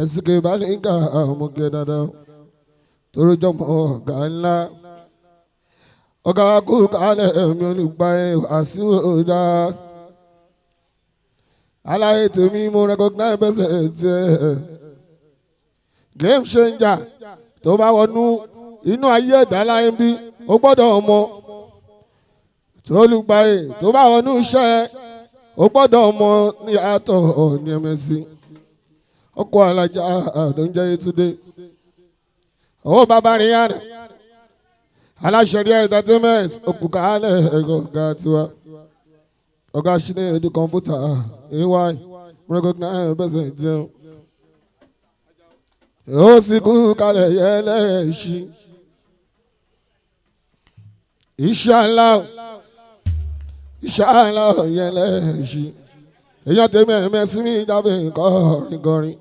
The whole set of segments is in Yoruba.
Eskay Balinga amuke dada torojo mo ganla oga ku kale mi olugba Asiwaju alaye tèmi mo recognize bese game changer tó bá wọnú inú ayé ẹ̀dá láyé bí ó gbọ́dọ̀ mọ̀ tó olugba tó bá wọnú iṣẹ́ ó gbọ́dọ̀ mọ̀ ní àtọ̀ ní Emessy ọkọ alájà tó ń jẹ́ Yetunde owó bàbá rìn yàrá aláṣẹrí entertainment òkùnkàlẹ̀ ọ̀gá tiwa ọ̀gá ṣílẹ̀ èdè kọ̀ǹpútà ay recognize bẹ́sẹ̀ jẹun ó sì kú kalẹ̀ yẹlẹ́ẹ̀ṣì inshallah yẹlẹ́ẹ̀ṣì èèyàn tèmi Emessy mi jábẹ kọrin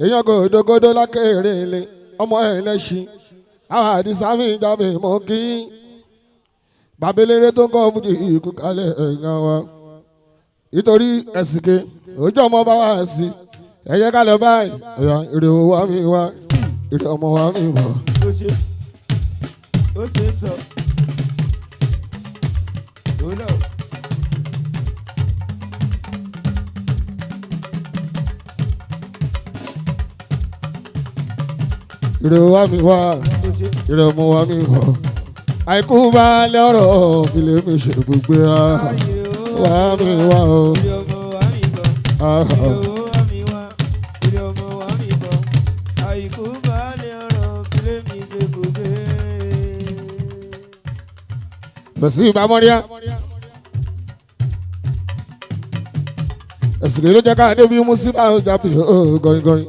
èèyàn gòdògòdò lákèrè ilé ọmọ ẹlẹ́ṣin àwọn àdìsá mi jábẹ mọ́ kí bàbélére tó ń kọ́ fújì ikú kalẹ̀ ẹ̀yàn wa nítorí Eskay ojú ọmọ bá wà sí ẹ̀yẹ kalẹ̀ báyìí ẹ̀yà èrè owó wa mi wá èrè ọmọ wa mi wá. ó ṣe sọ ó lọ. Ire wa mi wá, ire ọmọ wa mi wá. Àìkú bá lọ́rọ̀ fìlẹ̀ mi ṣe gbogbo wa mi wá o. Ire ọmọ wa mi bọ̀, ire owó wa mi wá, ire ọmọ wa mi bọ̀. Àìkú bá lọ́rọ̀ fìlẹ̀ mi ṣe gbogbo. Bẹ̀sí ìbámọ́ríà. Eskay ló jẹ́ ká débi Musibau jábì gọ́ingọ́in.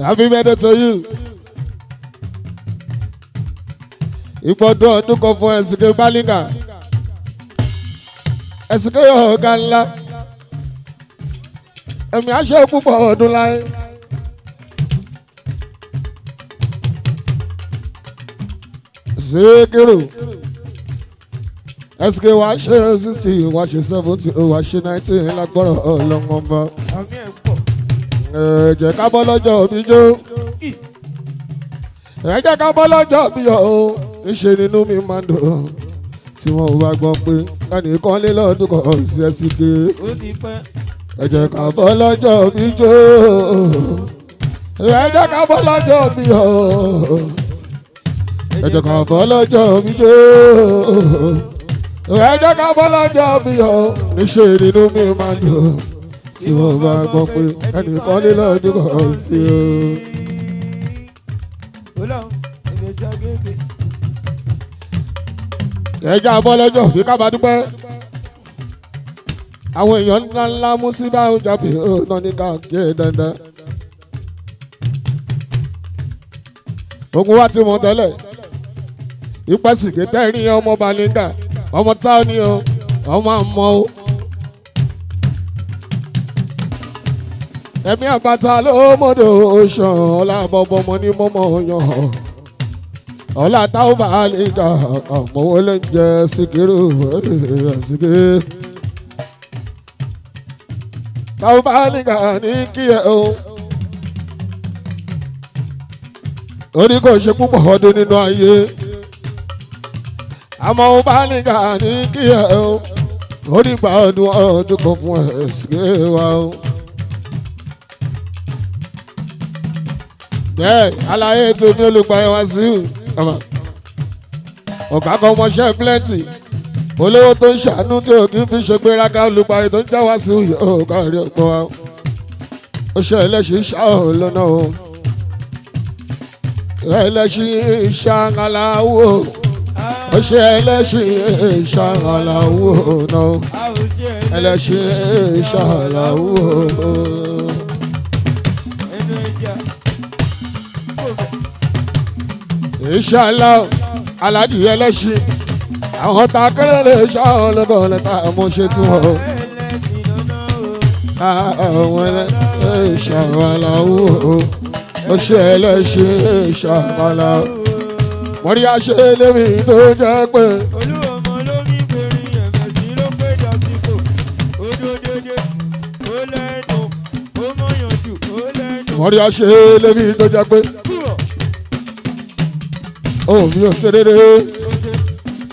Happy birthday to you. Ìgbọ́dọ̀ ọdún kan fún Eskay Balinga. Eskay ọ̀gá ńlá. Ẹ̀mí aṣọ púpọ̀ ọdún láyé. Síkírù. Eskay wá ṣe 60, wá ṣe 70, wá ṣe 90 lágbọ́rọ̀ ọlọ́mọba. Àmì ẹ̀ pọ̀. Ẹ jẹ́ ká bọ́ lọ́jọ́ bí jó. Ẹ jẹ́ ká bọ́ lọ́jọ́ bí yọ o. Níṣe nínú mi máa ń dùn. Tí wọ́n ò bá gbọ́ pé ẹnìkan lé lọ́dún kan sí Eskay. Ó ti pẹ́. Ẹ jẹ́ ká bọ́ lọ́jọ́ bí jó. Ẹ jẹ́ ká bọ́ lọ́jọ́ bí yọ. Ẹ jẹ́ ká bọ́ lọ́jọ́ bí jó. Ẹ jẹ́ ká bọ́ lọ́jọ́ bí yọ. Níṣe nínú mi máa ń dùn. Tí wọ́n bá gbọ́ pé ẹnìkan lé lọ́dún kan sí o. Ẹja bọ́ lọ́jọ́ bí ká bá dúpẹ́. Àwọn èèyàn ńlá ńlá Musibau jábì náà ní káàkiri dandan. Ogun wa ti mọ̀ tẹ́lẹ̀. Ipa sìgé tẹ́rìn ọmọ Balinga, ọmọ táwọn ni o, ọmọ àmọ́ o. Ẹ̀mí àgbàtà ló mọ̀dọ̀ oṣàn ọ̀la bọ̀bọ̀mọ̀ ní mọ́mọ́ yan. Ọ̀la táwọn Balinga àmọ́wó ló ń jẹ Síkírù Eskay. Táwọn Balinga ní kí ẹ o. Ó ní kò ṣe púpọ̀ ọdún nínú ayé. Àmọ́ Balinga ní kí ẹ o. Ó ní gba ọdún kan fún Eskay wa o. Bẹ́ẹ̀ aláyé tèmi olùgbà ẹ̀ wá sí ọ̀gá kan ọmọọṣẹ́ plenty olówó tó ń ṣàánú tí ò kí n fi ṣe gbéraga olùgbà ẹ̀ tó ń já wá sí ọ̀gá rí ọ̀pọ̀ wa ó ṣe ẹlẹ́ṣin ṣáà lọ́nà o ẹlẹ́ṣin ṣàǹgàláwò ó ṣe ẹlẹ́ṣin ṣàǹgàláwò náà ẹlẹ́ṣin ṣàǹgàláwò. Inshallah aláàjì ẹlẹ́ṣin àwọn ta kéré lè ṣáwọn lọ́gọ́ lẹ́ta mo ṣe tí wọ́n. àwọn ṣàwàláwò ó ṣe ẹlẹ́ṣẹ̀ ṣàwàláwò. mo rí aṣẹ lémi tó jẹ́ pé. olúwọmọ ló ní gbèrè Emessy ló péjọ sípò odòdòdè ó lẹ́nu ó mọ̀yànjú ó lẹ́nu. mo rí aṣẹ lémi tó jẹ́ pé. ó mi ò tẹ́lẹ̀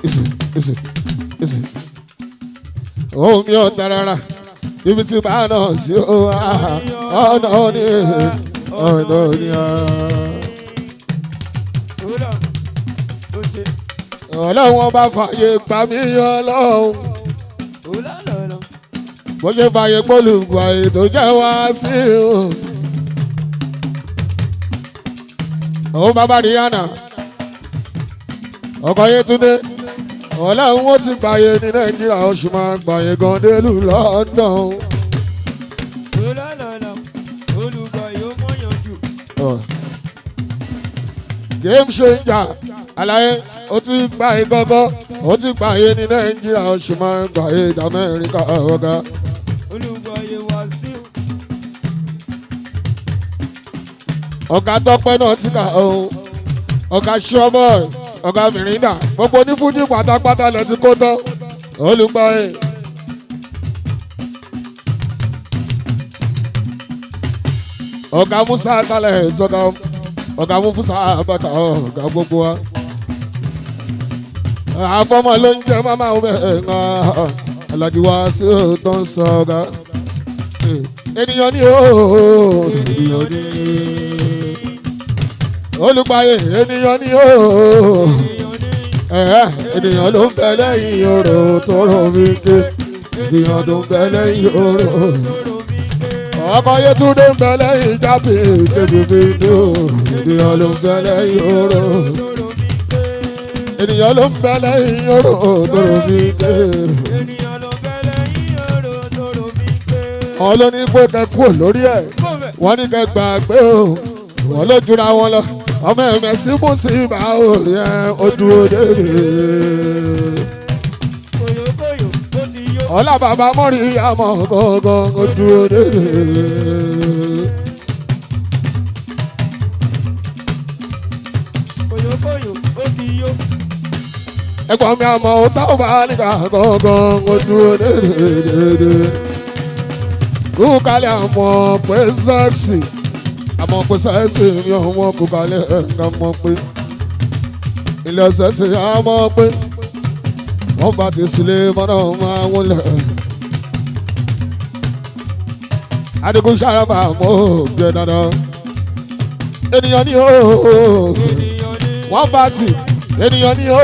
ìsì ó mi ò tẹ́lẹ̀ ibi tí bá náà sí ọ̀nà ní ọ̀nà ní ọlọ́run ọba fàyè gbà mí ọlọ́run bó ṣe fàyè gbólùgbà ètò jẹ́ wá sí òun bàbá Rihanna ọkọ Yétúndé ọlọ́run ó ti gbàyè ní Nàìjíríà ó sì máa gbàyè gan délùú London. Game changer àlàyé ó ti gbàyè gọ́gọ́ ó ti gbàyè ní Nàìjíríà ó sì máa gbàyè ní Amẹ́ríkà ọ̀gá. ọ̀gá Tọ́pẹ́ náà ti kà ọ́ ọ̀gá Sure ọ̀gá Mirinda gbogbo onífújì pátápátá lẹ ti kó tán olùgbọ́ ẹ̀. ọ̀gá Musa kalẹ̀ tọ́ka ọ̀gá Musa abaka ọ̀gá gbogbo wa. àfọmọ ló ń jẹ mama ọmọ ẹ̀ ń Alhaji Wasiu tó ń sọ ọ̀gá. ènìyàn ni ó ènìyàn ni olùgbàyè ènìyàn ni ó ènìyàn ló ń bẹ lẹ́yìn orò tó rò mí ké ènìyàn ló ń bẹ lẹ́yìn orò ọkọ Yétúndé ń bẹ lẹ́yìn jábì tèmi mi ní o ènìyàn ló ń bẹ lẹ́yìn orò ènìyàn ló ń bẹ lẹ́yìn orò tó rò mí ké wọn ló ní pé kẹ kú lórí ẹ wọn ní kẹ gbàgbé o wọn ló jura wọn lọ ọmọ Emessy Musibau yẹn ó dúró dédé. ọlá bàbá mọ́rí àmọ́ gángan ó dúró dédé. ẹ̀gbọ́n mi àmọ́ ó tá ò bá nígbà gángan ó dúró dédé. kú kálí àmọ́ pé sẹ́ẹ̀sì àmọ́ pé sẹ́ẹ̀sì mi ò wọ́n kú kálí ẹ̀ka mọ́ pé ilé sẹ́ẹ̀sì àmọ́ pé wọ́n bá ti sílé mọ́nà máa wọlé. adigun sábà mọ́ òkè dandan ènìyàn ní o wọ́n bá ti ènìyàn ní o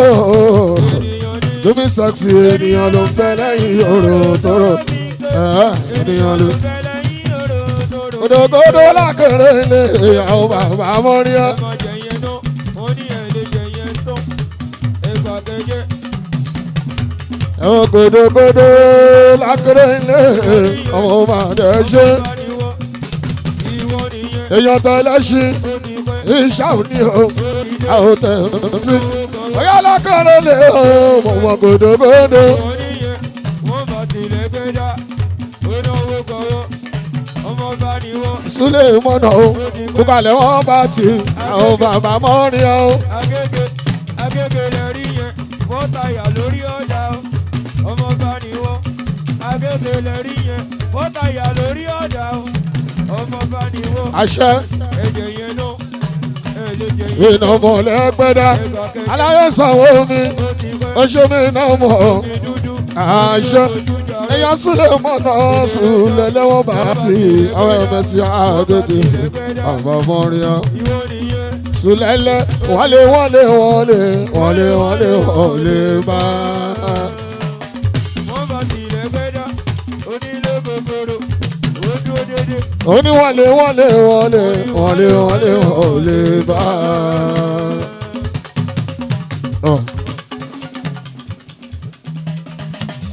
lómi sẹ́ẹ̀sì ènìyàn ló ń bẹ lẹ́yìn orò tóró ènìyàn ló. Òdòdó lákèrè ilé àwọn bàbá mọ́ríà. Ẹ̀wọ̀n gòdògòdò lákèrè ilé àwọn bàbá ṣe. Èèyàn tó lẹ́sìn ìṣàwọn ní o àwọn tẹ̀sí. Bóyá lákèrè ilé àwọn gòdògòdò. Súlẹ̀ mọ́nà o, kúkàlẹ̀ wọ́n bá ti àwọn bàbá mọ́rin o. Agége lè rí yẹn, bọ́tàyà lórí ọjà o, ọmọ bá ní wọ́n. Agége lè rí yẹn, bọ́tàyà lórí ọjà o, ọmọ bá ní wọ́n. Àṣẹ. Ẹ̀jẹ̀ yẹn náà, ẹ̀jẹ̀ yẹn. Iná mọ̀lẹ́ gbẹ́dá, aláyé sanwó mi, oṣù mi náà mọ̀. Àṣẹ. Ẹ̀yà Súlẹ̀ mọ́nà Súlẹ̀ lẹ́wọ̀n bá ti àwọn Emessy Agége àbá mọ́rin o. Súlẹ̀ lẹ́ wọlé bá. Oníwọlé bá.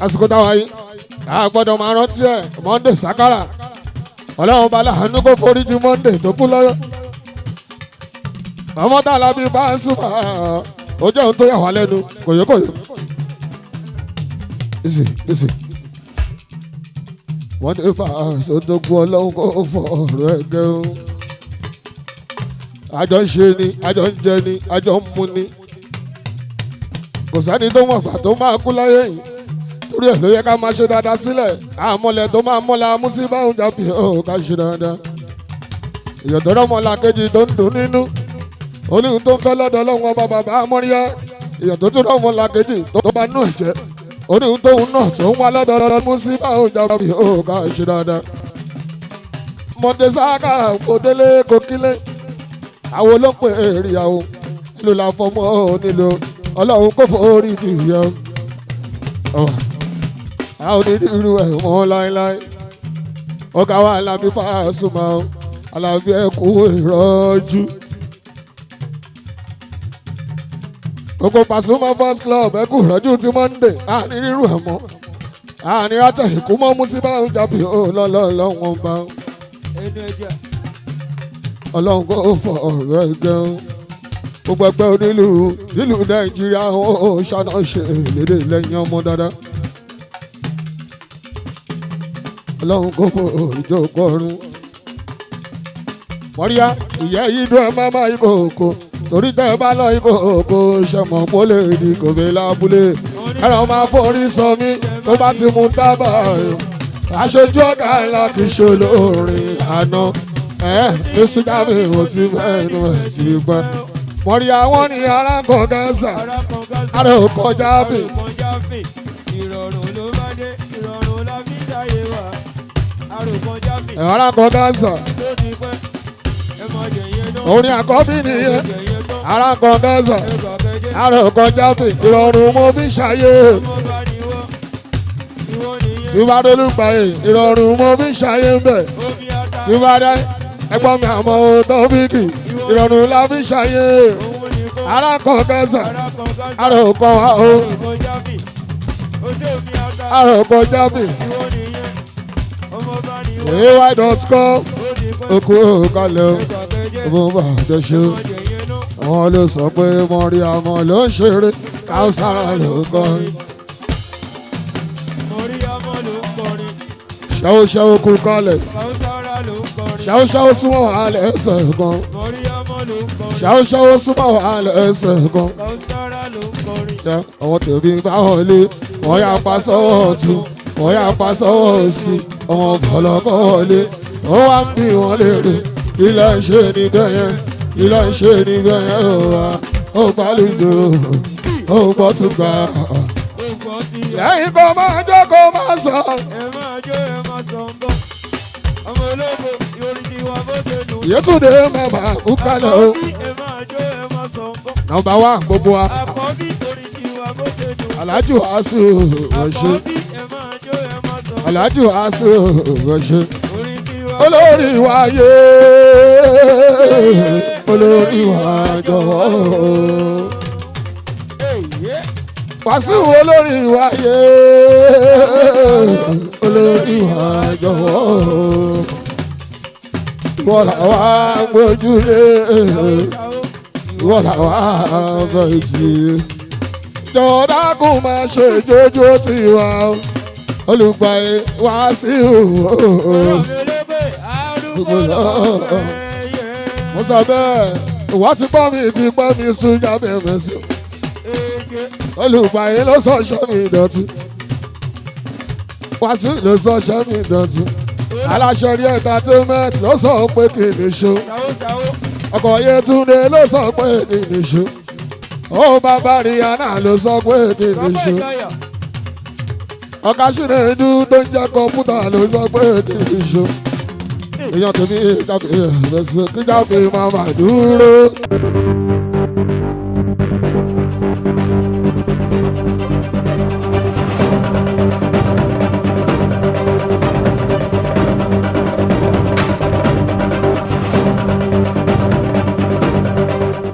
Àsìkò táwa yìí a gbọ́dọ̀ máa rántí ẹ̀ Monday Sakara ọlọ́run bá láàánú kó foríjì Monday tó kú lọ́yọ́ ọmọ tá a lábí Pasuma ojú ohun tó yà wá lẹ́nu kòyókòyó wọ́n ní Paso tó kú ọlọ́run kó fọ ọ̀rọ̀ ẹ̀gẹ́ o. àjọ ń ṣe ni àjọ ń jẹ ni àjọ ń mu ni kò sẹ́ni tó mọ̀ gbà tó máa kú láyé yìí torí ẹ̀ ló yẹ ká máa ṣe dáadáa sílẹ̀ àmọ́lẹ̀ tó máa mọ́la Musibau jáde ó ká ṣe dáadáa. èèyàn tó rọ́mọ làkejì tó ń dùn nínú oníhun tó ń fẹ́ lọ́dọ̀ ọlọ́run ọba bàbá amọ́ríyá èèyàn tó tún rọ́mọ làkejì tó bá nú ẹ̀jẹ̀ oníhun tóun náà tó ń wá lọ́dọ̀ Musibau jáde ó ká ṣe dáadáa. mọ̀dé sáká kò délé kò kílé àwọn olóńpẹ̀ èrè àwọn ìlú làfọmọ́ nílò ọlọ́run kò forí jìyà àwọn onídìrí ẹ̀ mọ́ láéláé ọ̀gá wa Alábí Pasuma Alábí ẹ̀kú ìrọ́jú gbogbo Pasuma fans club ẹ̀kú ìrọ́jú ti Monday ànírírú ẹ̀ mọ́ ànírátẹ̀ ìkú mọ́ Musibau jábì ọlọ́lọ́wọ́n bá ọlọ́run kò fọ ọ̀rọ̀ ẹ̀gẹ́ gbogbo ẹgbẹ́ onílù nílùú Nàìjíríà ó ṣáná ṣe lédè lẹ́yìn ọmọ dáadáa ọlọ́run kò fọ ìjókòó ọ̀run. mọ́ríyá ìyá yìí dún ẹ máa ìkòkò torí tẹ́ ẹ bá lọ ìkòkò ṣẹ̀mọ̀ kó lè di kòbè lábúlé ẹ̀rọ máa forí sọ mí tó bá ti mú tábà aṣojú ọ̀gá ńlá kì í ṣe olórin àná ní sígámì ò ti mẹ́nu ẹ̀ ti pẹ́. mọ̀ríyá wọn ní arákọ̀ gánsà àrẹ ò kọjá bì. ìrọ̀rùn ló bá dé ìrọ̀rùn la fi dáyé wa àròkọjá bì. arákọ̀ gánsà orin àkọ́bí nìyẹn arákọ̀ gánsà àrẹ ò kọjá bì ìrọ̀rùn mo fi ṣàyè. tí bá dé lùpà yìí ìrọ̀rùn mo fi ṣàyè ń bẹ̀. tí bá dé ẹgbọ́n mi àmọ́ tọ́bíkì ìrọ̀rùn la fi ṣàyè. arákọ̀ gánsà àrẹ ò kọ́ wa o. àròkọ jábì ay.com okú kalẹ̀ ọmọ bàjẹ́ ṣe àwọn ló sọ pé mọ̀rí àmọ́ ló ń ṣeré Káúsára ló kọrin ṣàwòṣàwò kú kalẹ̀ ṣàwòṣàwò súnmọ́ àlẹ́ ẹsẹ̀ kan ṣàwòṣàwò súnmọ́ àlẹ́ ẹsẹ̀ kan àwọn tèmi báwọn lé wọ́n yà pa sọ́wọ́ ọ̀tún wọ́n yà pa sọ́wọ́ òsì ọmọ bọ̀lọ́kọ́ wọlé wọ́n wá ń bí wọ́n léèrè ilé ṣe níbẹ̀ yẹn ilé ṣe níbẹ̀ yẹn ó wá ó gbàlejò ó gbọ́ tún gbà. lẹ́yìn kó máa jó kó máa sọ. ẹ máa jó ẹ máa sọ ń bọ̀ ọmọ ológo yorí ti wá bó ṣe dùn. Yétúndé màmá kú kálẹ̀ o. ẹ máa jó ẹ máa sọ ń bọ̀. nọ́mbà wá gbogbo wa. àkọ́bí yorí ti wá bó ṣe dùn. Aláàjì Wàásù ọ̀ṣẹ́. àkọ́bí ẹ máa jó ẹ máa sọ ń bọ̀. Aláàjì Wàásù ọ̀ṣẹ́. Orí ti wá olórí wa yé olórí wa jọ̀wọ́. Wàásù olórí wa yé olórí wa jọ̀wọ́. Ìwọ làwa gbójúlé ìwọ làwa bẹ̀tì. Jọ̀wọ́ dákun máa ṣe jójó tiwa olùgbàyè Wàsíù. Mo sọ bẹ́ẹ̀ ìwọ ti pọ́ mi ti pẹ́ mi sún jábẹ́ Emessy. Olùgbàyè ló sọ ṣẹ́ mi ìdọ̀tí. Wàsíù ló sọ ṣẹ́ mi ìdọ̀tí. Aláṣẹ rí entertainment ló sọ pé kì í ní ṣó. Ọkọ̀ Yétúndé ló sọ pé kì í ní ṣó. Ó bàbá Rihanna ló sọ pé kì í ní ṣó. Ọ̀gá Ṣìnàdú tó ń jẹ́ kọ̀mpútà ló sọ pé kì í ní ṣó. Èèyàn tèmi jáde Emessy kí jáde máa máa dúró.